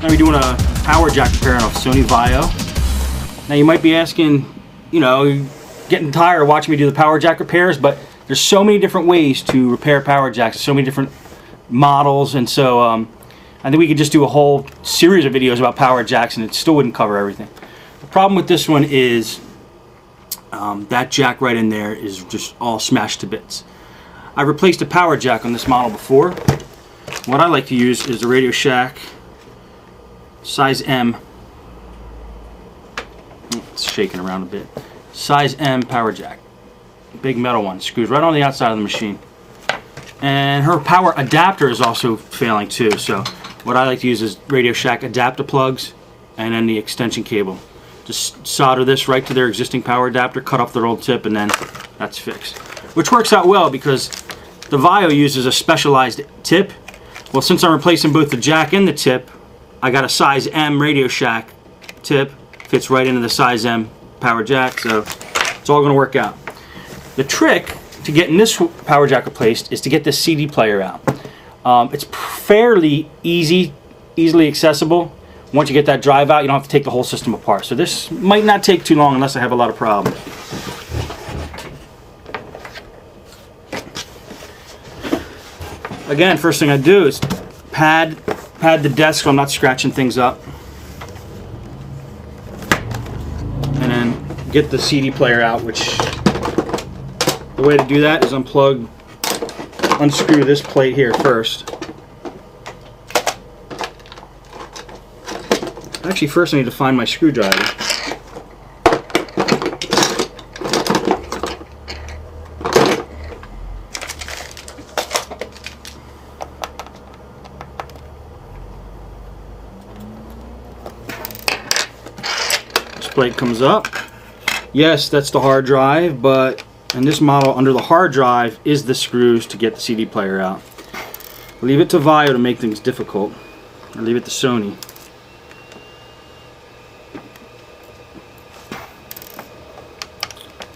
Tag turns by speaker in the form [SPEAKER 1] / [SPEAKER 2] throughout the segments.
[SPEAKER 1] I'll be doing a power jack repair on a Sony Vaio. Now you might be asking, you know, getting tired of watching me do the power jack repairs, but there's so many different ways to repair power jacks, so many different models, and so I think we could just do a whole series of videos about power jacks and it still wouldn't cover everything. The problem with this one is that jack right in there is just all smashed to bits. I replaced a power jack on this model before. What I like to use is the Radio Shack size M. It's shaking around a bit. Size M power jack. Big metal one. Screws right on the outside of the machine. And her power adapter is also failing too. So what I like to use is Radio Shack adapter plugs and then the extension cable. Just solder this right to their existing power adapter, cut off their old tip, and then that's fixed. Which works out well because the Vaio uses a specialized tip. Well, since I'm replacing both the jack and the tip, I got a size M Radio Shack tip. Fits right into the size M power jack, so it's all going to work out. The trick to getting this power jack replaced is to get this CD player out. It's fairly easily accessible. Once you get that drive out, you don't have to take the whole system apart. So this might not take too long unless I have a lot of problems. Again, first thing I do is pad the desk so I'm not scratching things up. And then get the CD player out, which the way to do that is unscrew this plate here first. Actually, first I need to find my screwdriver. This plate comes up. Yes, that's the hard drive, but in this model, under the hard drive is the screws to get the CD player out. Leave it to Vaio to make things difficult, or leave it to Sony.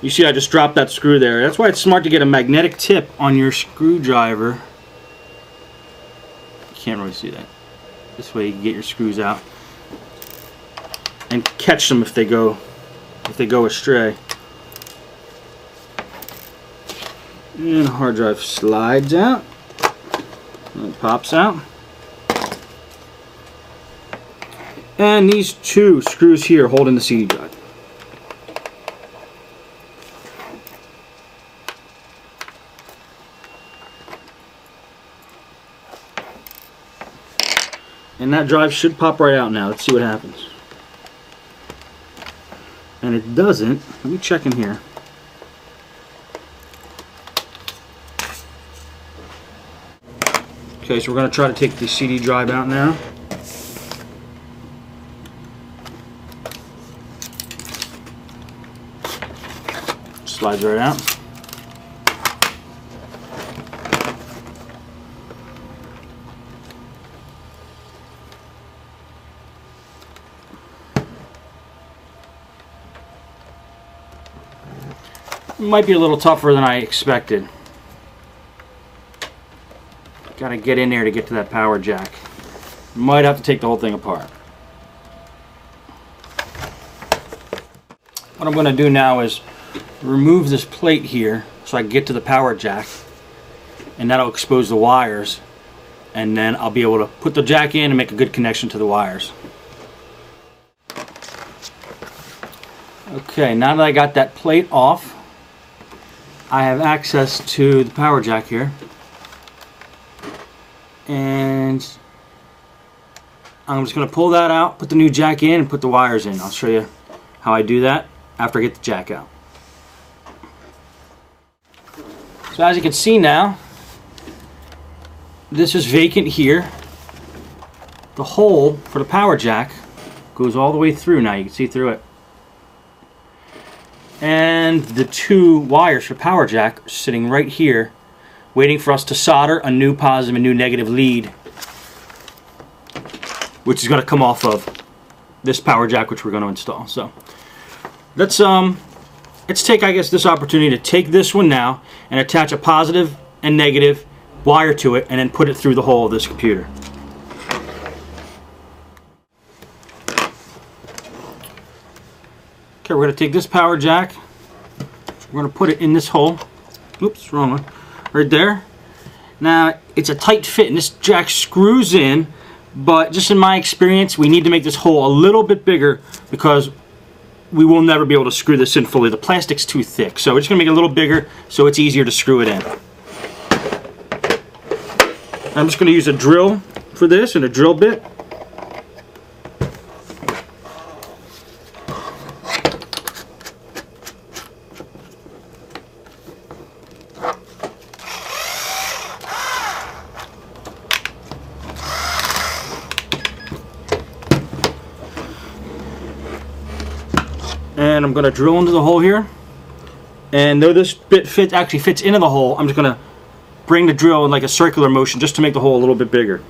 [SPEAKER 1] You see I just dropped that screw there. That's why it's smart to get a magnetic tip on your screwdriver. You can't really see that. This way you can get your screws out and catch them if they go astray. And the hard drive slides out and pops out. And these two screws here holding the CD drive. And that drive should pop right out now. Let's see what happens. And it doesn't. Let me check in here. Okay, so we're going to try to take the CD drive out now. Slides right out. Might be a little tougher than I expected. Gotta get in there to get to that power jack. Might have to take the whole thing apart. What I'm going to do now is remove this plate here so I can get to the power jack, and that'll expose the wires, and then I'll be able to put the jack in and make a good connection to the wires. Okay, now that I got that plate off, I have access to the power jack here, and I'm just going to pull that out, put the new jack in, and put the wires in. I'll show you how I do that after I get the jack out. So as you can see now, this is vacant here. The hole for the power jack goes all the way through now. You can see through it. And the two wires for power jack are sitting right here, waiting for us to solder a new positive and new negative lead, which is going to come off of this power jack, which we're going to install. So let's take, I guess, this opportunity to take this one now and attach a positive and negative wire to it, and then put it through the hole of this computer. Okay, we're going to take this power jack, we're going to put it in this hole. Oops, wrong one. Right there. Now, it's a tight fit, and this jack screws in, but just in my experience, we need to make this hole a little bit bigger because we will never be able to screw this in fully. The plastic's too thick, so we're just going to make it a little bigger so it's easier to screw it in. I'm just going to use a drill for this and a drill bit. And I'm going to drill into the hole here. And though this bit actually fits into the hole, I'm just going to bring the drill in like a circular motion just to make the hole a little bit bigger.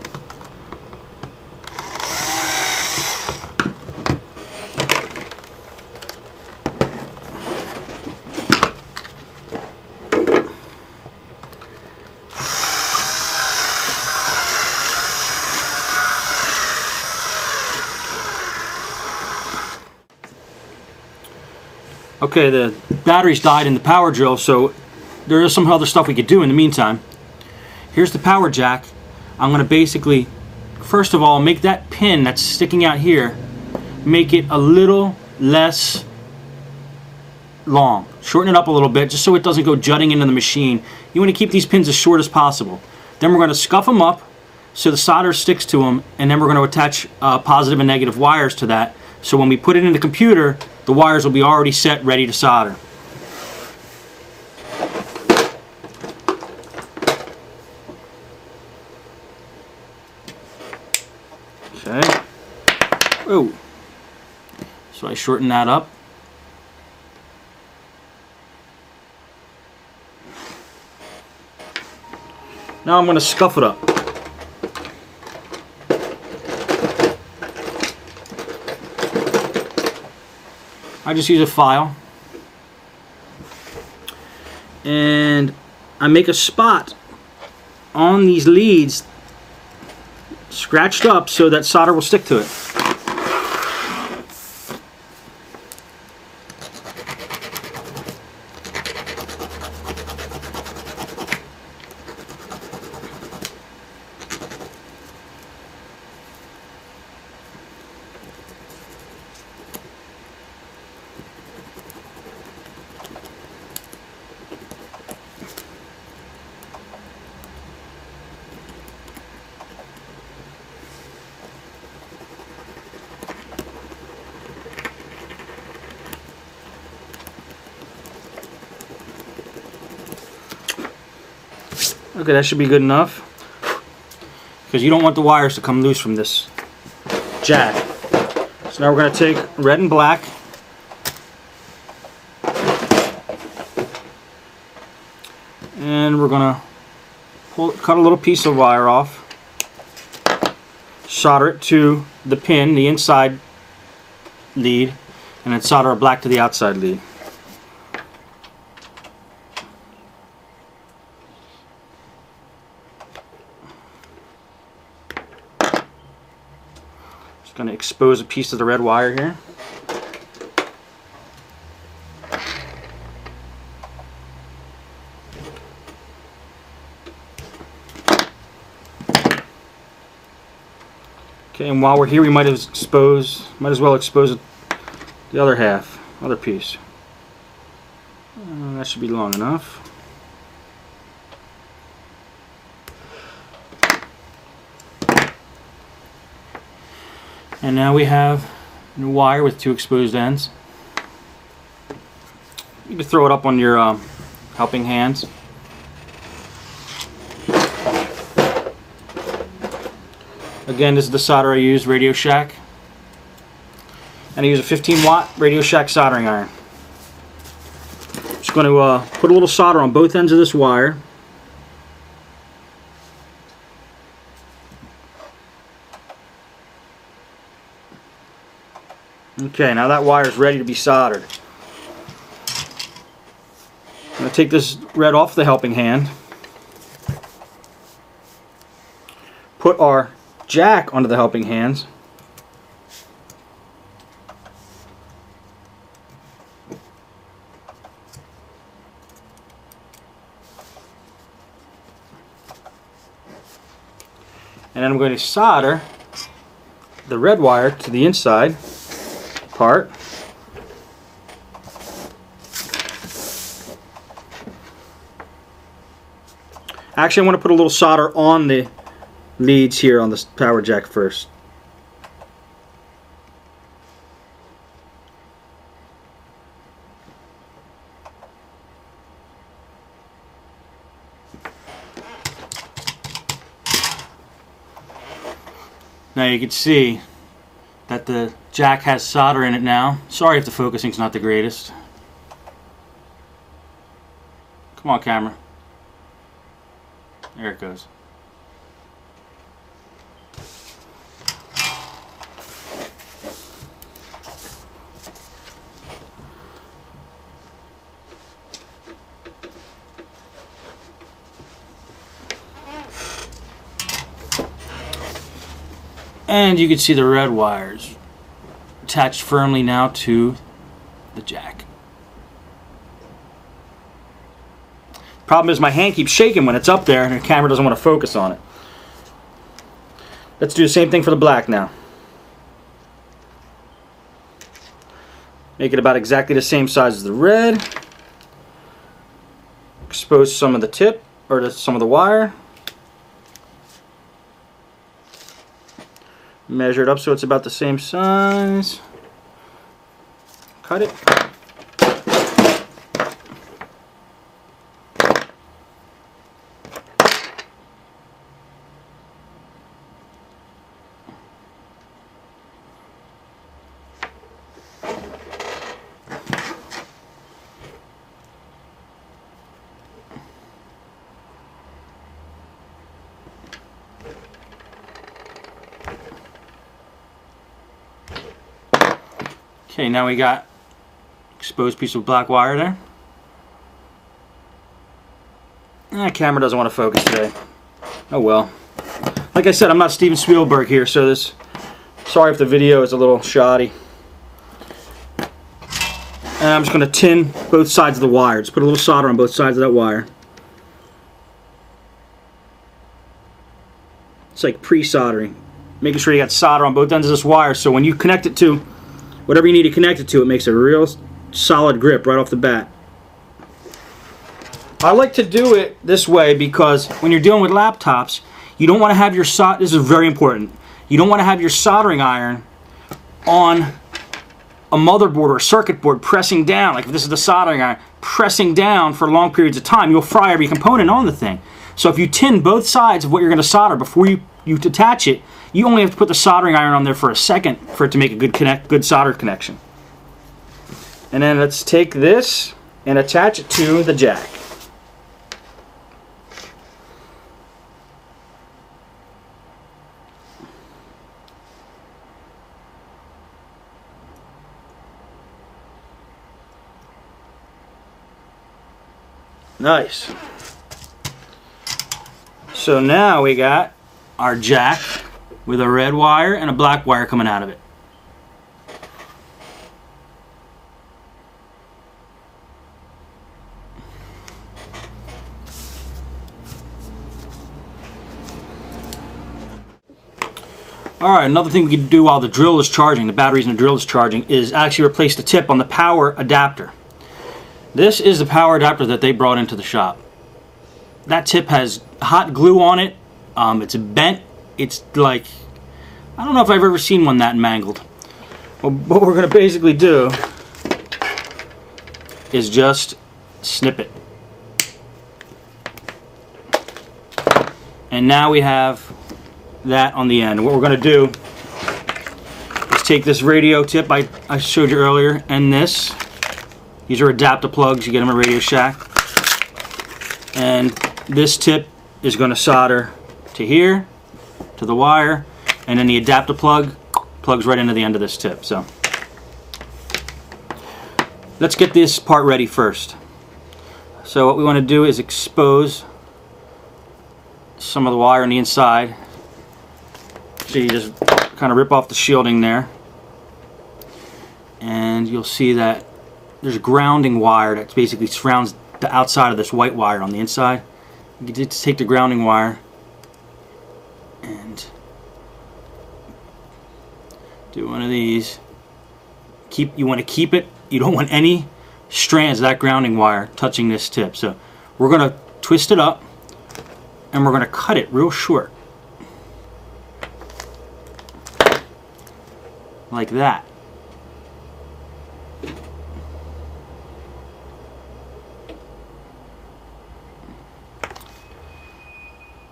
[SPEAKER 1] Okay, the batteries died in the power drill, so there is some other stuff we could do in the meantime. Here's the power jack. I'm going to basically, first of all, make that pin that's sticking out here, make it a little less long. Shorten it up a little bit just so it doesn't go jutting into the machine. You want to keep these pins as short as possible. Then we're going to scuff them up so the solder sticks to them, and then we're going to attach positive and negative wires to that. So when we put it in the computer, the wires will be already set, ready to solder. Okay. Oh. So I shorten that up. Now I'm going to scuff it up. I just use a file and I make a spot on these leads scratched up so that solder will stick to it. Okay, that should be good enough, because you don't want the wires to come loose from this jack. So now we're going to take red and black and we're going to cut a little piece of wire off, solder it to the pin, the inside lead, and then solder a black to the outside lead. Going to expose a piece of the red wire here. Okay, and while we're here, we might as well expose the other piece. That should be long enough. And now we have a wire with two exposed ends. You can throw it up on your helping hands. Again, this is the solder I use, Radio Shack. And I use a 15-watt Radio Shack soldering iron. Just going to put a little solder on both ends of this wire. Okay, now that wire is ready to be soldered. I'm going to take this red off the helping hand, put our jack onto the helping hands, And then I'm going to solder the red wire to the inside part. Actually, I want to put a little solder on the leads here on this power jack first. Now you can see that the jack has solder in it now. Sorry if the focusing's not the greatest. Come on, camera. There it goes. And you can see the red wires attached firmly now to the jack. Problem is my hand keeps shaking when it's up there and the camera doesn't want to focus on it. Let's do the same thing for the black now. Make it about exactly the same size as the red. Expose some of the tip, or some of the wire. Measure it up so it's about the same size. Cut it. Okay, now we got exposed piece of black wire there. That camera doesn't want to focus today. Oh well. Like I said, I'm not Steven Spielberg here, so this. Sorry if the video is a little shoddy. And I'm just going to tin both sides of the wire. Just put a little solder on both sides of that wire. It's like pre-soldering. Making sure you got solder on both ends of this wire, so when you connect it to whatever you need to connect it to, it makes a real solid grip right off the bat. I like to do it this way because when you're dealing with laptops, you don't want to have your this is very important. You don't want to have your soldering iron on a motherboard or a circuit board pressing down. Like if this is the soldering iron, pressing down for long periods of time, you'll fry every component on the thing. So if you tin both sides of what you're going to solder before you attach it, you only have to put the soldering iron on there for a second for it to make a good solder connection. And then let's take this and attach it to the jack. Nice. So now we got our jack with a red wire and a black wire coming out of it. Alright, another thing we can do while the drill is charging, the batteries in the drill is charging, is actually replace the tip on the power adapter. This is the power adapter that they brought into the shop. That tip has hot glue on it. It's bent. It's like, I don't know if I've ever seen one that mangled. Well, what we're going to basically do is just snip it. And now we have that on the end. And what we're going to do is take this radio tip I showed you earlier and this. These are adapter plugs. You get them at Radio Shack. And this tip is going to solder to here, to the wire, and then the adapter plug plugs right into the end of this tip. So let's get this part ready first. So what we want to do is expose some of the wire on the inside. So you just kind of rip off the shielding there, and you'll see that there's grounding wire that basically surrounds the outside of this white wire on the inside. You can just take the grounding wire and do one of these. You want to keep it. You don't want any strands of that grounding wire touching this tip. So we're going to twist it up and we're going to cut it real short. Like that.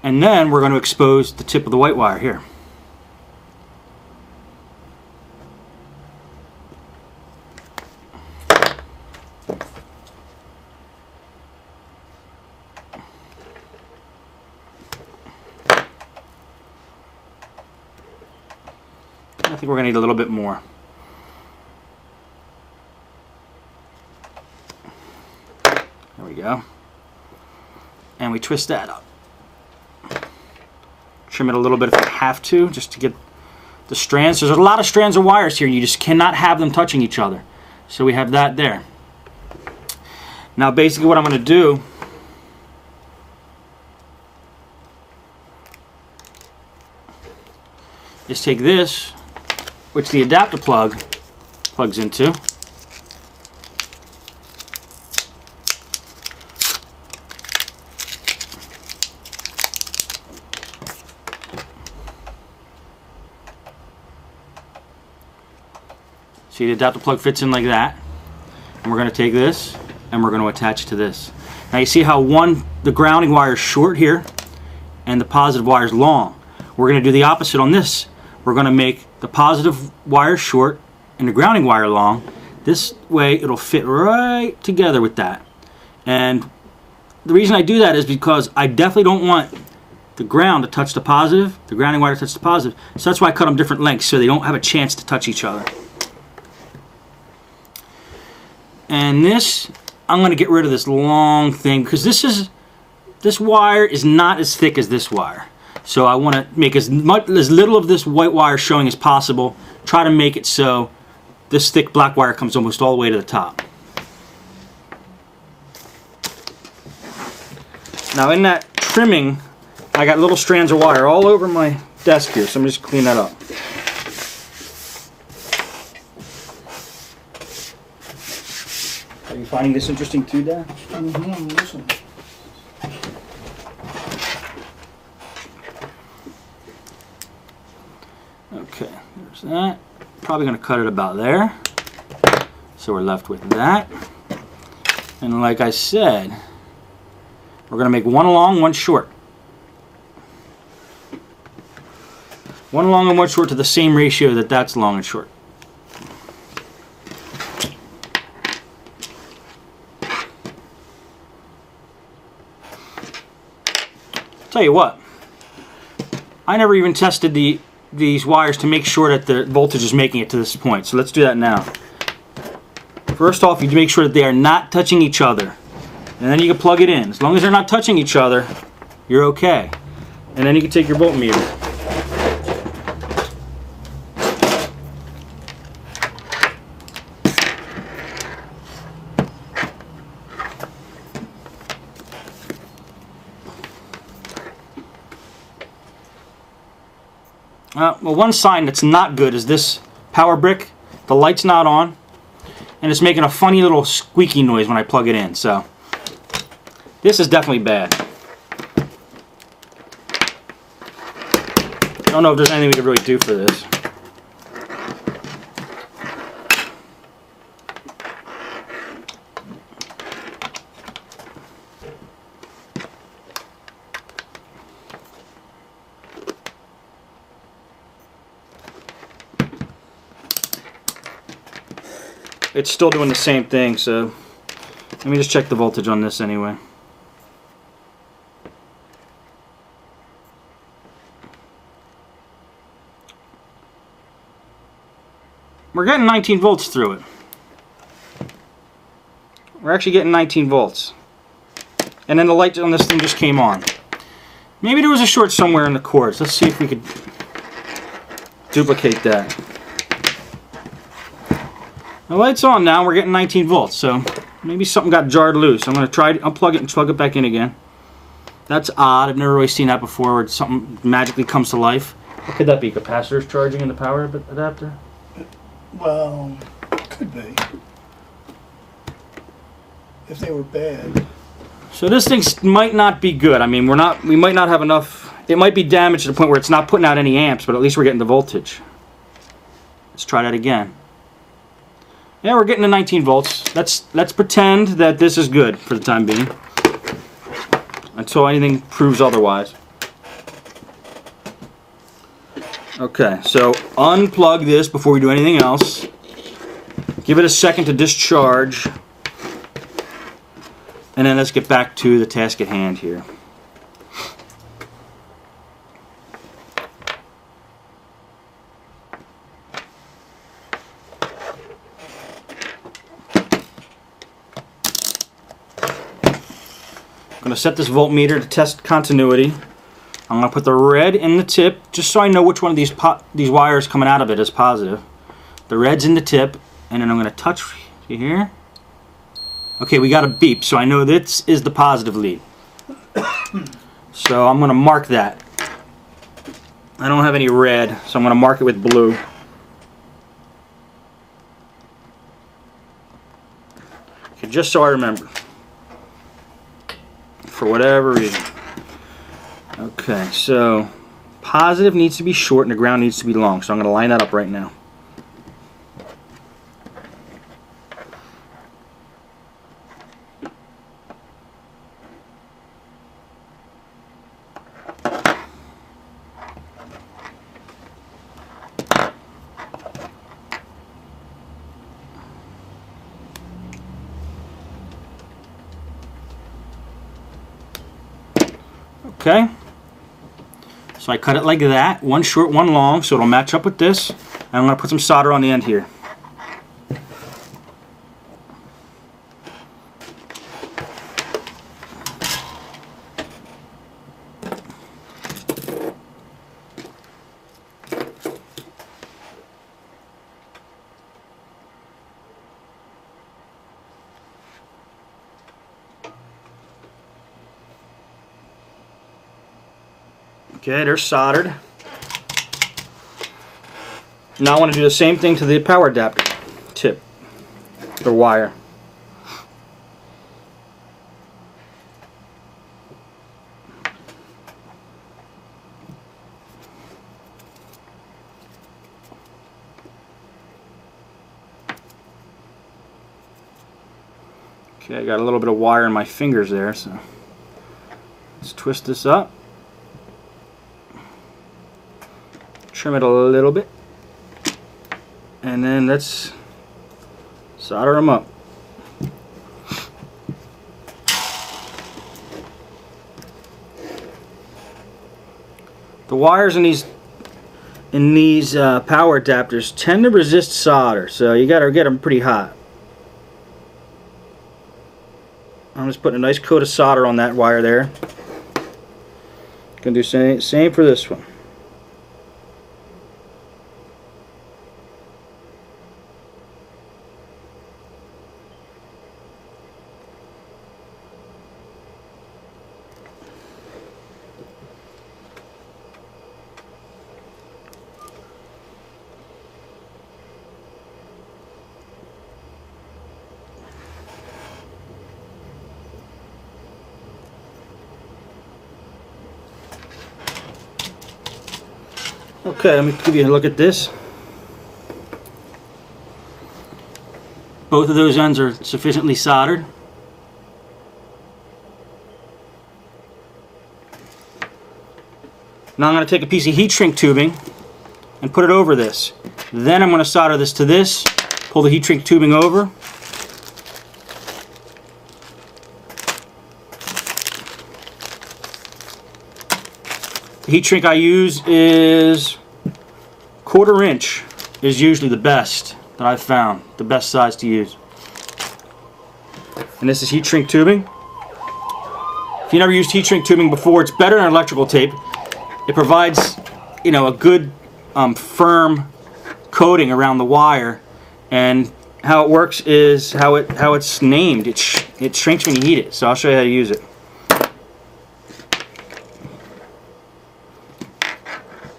[SPEAKER 1] And then we're going to expose the tip of the white wire here. I think we're going to need a little bit more. There we go. And we twist that up. Trim it a little bit if you have to, just to get the strands. There's a lot of strands of wires here. You just cannot have them touching each other. So we have that there. Now basically what I'm going to do is take this, which the adapter plug plugs into, see the adapter plug fits in like that, and we're going to take this and we're going to attach it to this. Now you see how the grounding wire is short here and the positive wire is long. We're going to do the opposite on this. We're going to make the positive wire short and the grounding wire long. This way it'll fit right together with that. And the reason I do that is because I definitely don't want the ground to touch the positive, the grounding wire to touch the positive. So that's why I cut them different lengths so they don't have a chance to touch each other. And this, I'm going to get rid of this long thing because this wire is not as thick as this wire. So I want to make as little of this white wire showing as possible. Try to make it so this thick black wire comes almost all the way to the top. Now in that trimming, I got little strands of wire all over my desk here, so I'm just clean that up. Are you finding this interesting too, Dad?
[SPEAKER 2] Mm-hmm, listen.
[SPEAKER 1] Okay, there's that. Probably going to cut it about there. So we're left with that. And like I said, we're going to make one long, one short. One long and one short to the same ratio that that's long and short. Tell you what, I never even tested these wires to make sure that the voltage is making it to this point. So let's do that now. First off, you make sure that they are not touching each other. And then you can plug it in. As long as they're not touching each other, you're okay. And then you can take your voltmeter. Well, one sign that's not good is this power brick. The light's not on, and it's making a funny little squeaky noise when I plug it in. So this is definitely bad. I don't know if there's anything we can really do for this. It's still doing the same thing, so let me just check the voltage on this anyway. We're getting 19 volts through it. We're actually getting 19 volts. And then the light on this thing just came on. Maybe there was a short somewhere in the cords. Let's see if we could duplicate that. The light's on now, we're getting 19 volts, so maybe something got jarred loose. I'm going to try to unplug it and plug it back in again. That's odd, I've never really seen that before where something magically comes to life. What could that be, capacitors charging in the power adapter?
[SPEAKER 2] Well, could be. If they were bad.
[SPEAKER 1] So this thing might not be good. I mean, we might not have enough. It might be damaged to the point where it's not putting out any amps, but at least we're getting the voltage. Let's try that again. Yeah, we're getting to 19 volts. Let's pretend that this is good for the time being, until anything proves otherwise. Okay, so unplug this before we do anything else. Give it a second to discharge. And then let's get back to the task at hand here. I'm going to set this voltmeter to test continuity. I'm going to put the red in the tip just so I know which one of these wires coming out of it is positive. The red's in the tip, and then I'm going to touch here. Okay, we got a beep, so I know this is the positive lead. So I'm going to mark that. I don't have any red, so I'm going to mark it with blue. Okay, just so I remember. For whatever reason. Okay, so positive needs to be short and the ground needs to be long, so I'm going to line that up right now. Okay, so I cut it like that, one short, one long, so it'll match up with this. And I'm going to put some solder on the end here. Okay, they're soldered. Now I want to do the same thing to the power adapter tip, the wire. Okay, I got a little bit of wire in my fingers there, so let's twist this up. Trim it a little bit, and then let's solder them up. The wires in these power adapters tend to resist solder, so you got to get them pretty hot. I'm just putting a nice coat of solder on that wire there. Gonna do same for this one. Okay, let me give you a look at this. Both of those ends are sufficiently soldered. Now I'm going to take a piece of heat shrink tubing and put it over this. Then I'm going to solder this to this, pull the heat shrink tubing over. The heat shrink I use is 1/4 inch is usually the best that I've found, the best size to use. And this is heat shrink tubing. If you never used heat shrink tubing before, it's better than electrical tape. It provides, you know, a good firm coating around the wire, and how it works is how it's named. It shrinks when you heat it. So I'll show you how to use it.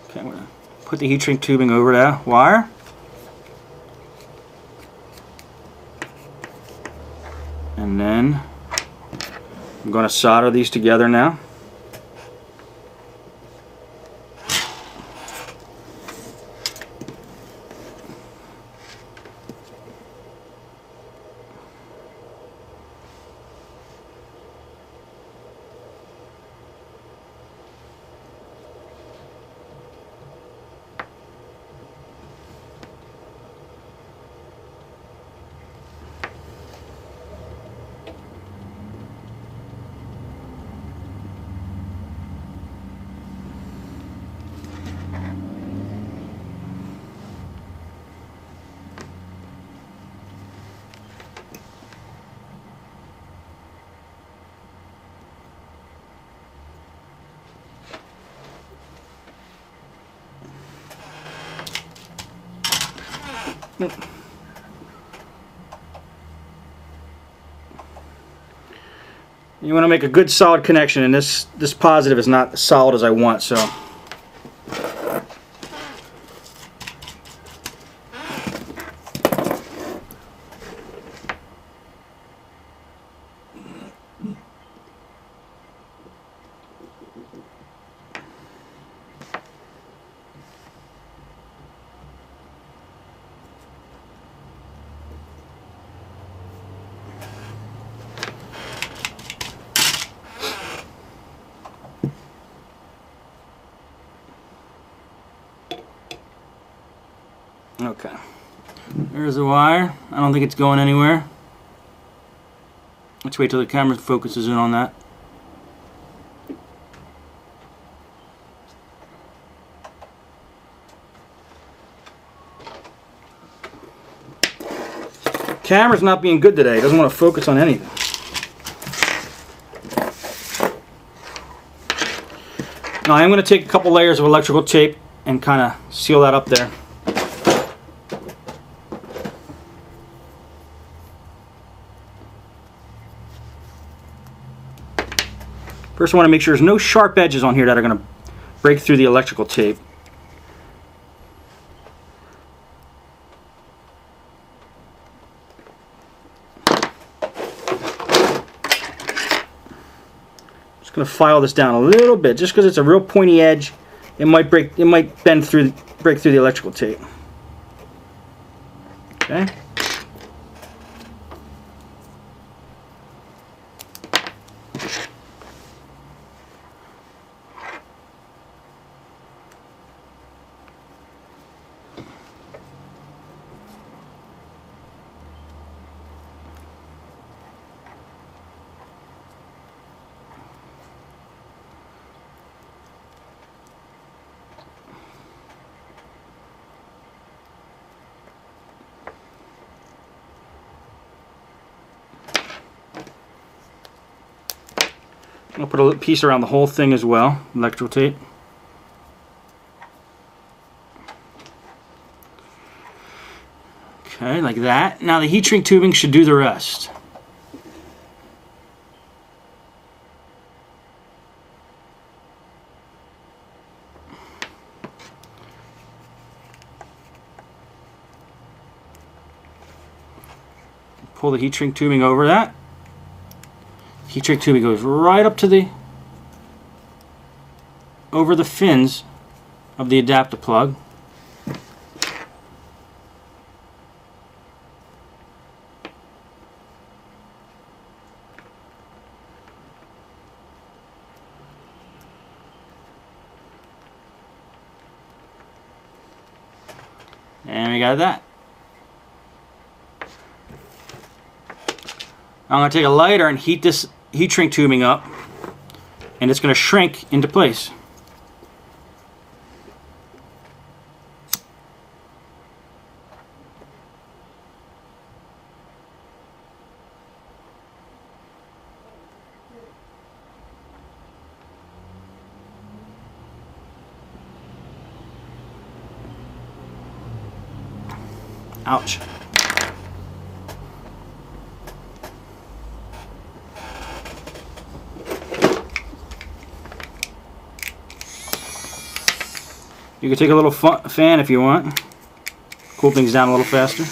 [SPEAKER 1] Okay, I'm gonna put the heat shrink tubing over that wire. And then I'm going to solder these together now. You want to make a good solid connection, and this positive is not as solid as I want, so okay. There's the wire. I don't think it's going anywhere. Let's wait till the camera focuses in on that. Camera's not being good today. It doesn't want to focus on anything. Now I'm going to take a couple layers of electrical tape and kind of seal that up there. First I want to make sure there's no sharp edges on here that are going to break through the electrical tape. Just going to file this down a little bit, just because it's a real pointy edge. It might break through the electrical tape. Okay. I'll put a piece around the whole thing as well, electrical tape. Okay, like that. Now the heat shrink tubing should do the rest. Pull the heat shrink tubing over that. Heat shrink tubing goes right up to over the fins of the adapter plug. And we got that. I'm going to take a lighter and heat this heat shrink tubing up, and it's going to shrink into place. Ouch. You can take a little fan if you want. Cool things down a little faster.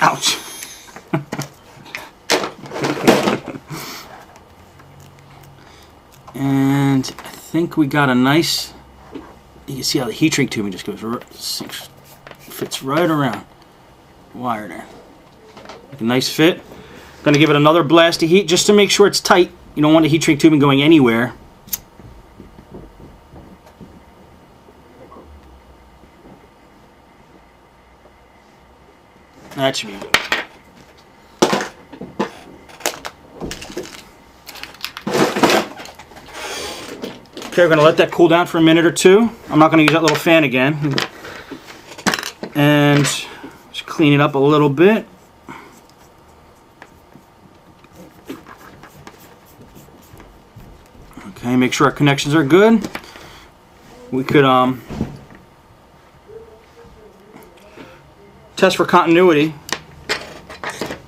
[SPEAKER 1] Ouch. And I think we got a nice, you can see how the heat shrink tubing just goes, fits right around the wire there. Like a nice fit. Going to give it another blast of heat just to make sure it's tight. You don't want the heat shrink tubing going anywhere. That should be good. Okay, we're going to let that cool down for a minute or two. I'm not going to use that little fan again. And just clean it up a little bit. Okay, make sure our connections are good. We could test for continuity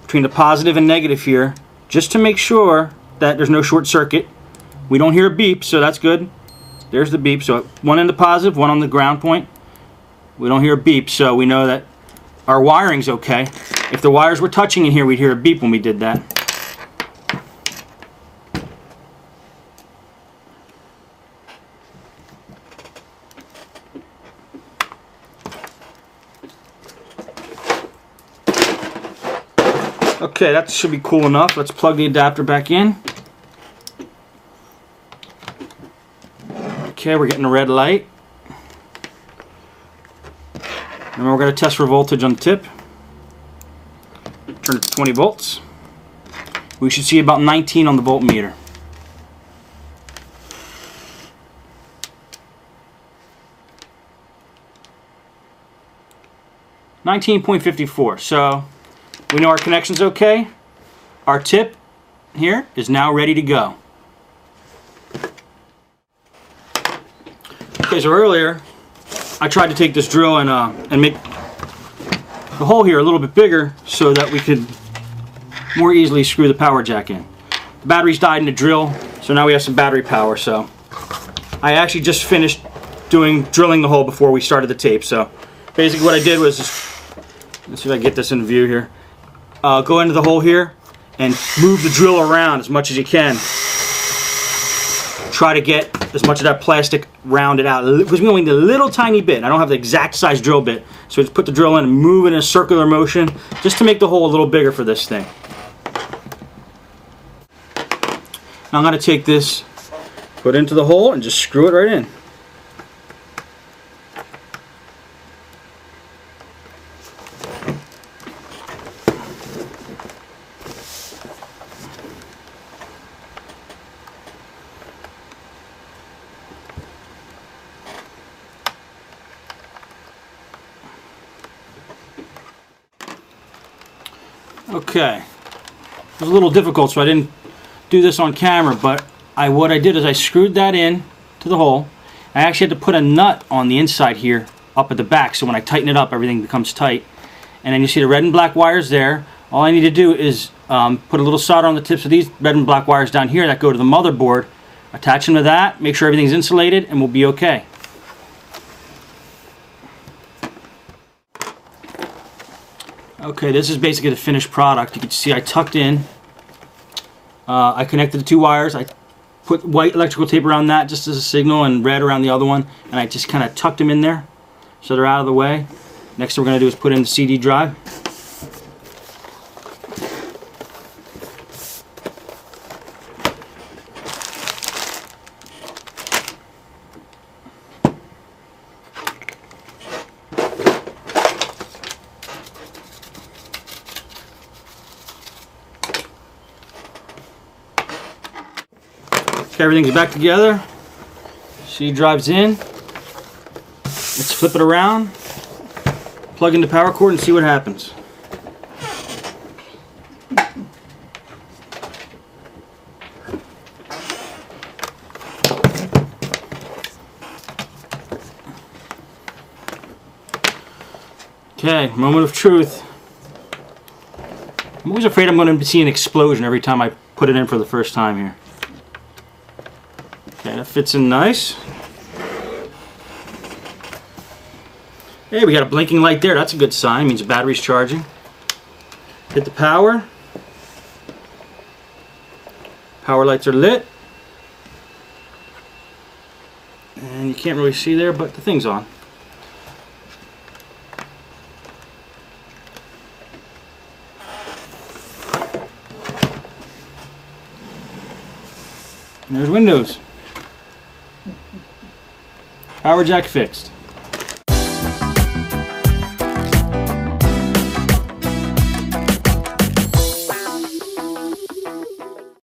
[SPEAKER 1] between the positive and negative here, just to make sure that there's no short circuit. We don't hear a beep, so that's good. There's the beep. So one in the positive, one on the ground point. We don't hear a beep, so we know that our wiring's okay. If the wires were touching in here, we'd hear a beep when we did that. Okay, that should be cool enough. Let's plug the adapter back in. Okay, we're getting a red light. And we're going to test for voltage on the tip. Turn it to 20 volts. We should see about 19 on the voltmeter. $19.54. So we know our connection's okay. Our tip here is now ready to go. Okay, so earlier I tried to take this drill and make the hole here a little bit bigger so that we could more easily screw the power jack in. The batteries died in the drill, so now we have some battery power. So I actually just finished drilling the hole before we started the tape. So basically what I did was just, let's see if I can get this in view here. Go into the hole here and move the drill around as much as you can. Try to get as much of that plastic rounded out, because we only need a little tiny bit. I don't have the exact size drill bit, so just put the drill in and move it in a circular motion just to make the hole a little bigger for this thing. Now I'm going to take this, put it into the hole, and just screw it right in. Okay, it was a little difficult, so I didn't do this on camera, but what I did is I screwed that in to the hole. I actually had to put a nut on the inside here up at the back, so when I tighten it up, everything becomes tight. And then you see the red and black wires there. All I need to do is put a little solder on the tips of these red and black wires down here that go to the motherboard, attach them to that, make sure everything's insulated, and we'll be okay. Okay, this is basically the finished product. You can see I tucked in. I connected the two wires. I put white electrical tape around that just as a signal and red around the other one. And I just kind of tucked them in there so they're out of the way. Next thing we're going to do is put in the CD drive. Okay, everything's back together. CD drive's in. Let's flip it around, plug in the power cord, and see what happens. Okay, moment of truth. I'm always afraid I'm going to see an explosion every time I put it in for the first time here. Okay, that fits in nice. Hey, we got a blinking light there. That's a good sign. It means the battery's charging. Hit the power. Power lights are lit. And you can't really see there, but the thing's on. And there's Windows. Power jack fixed.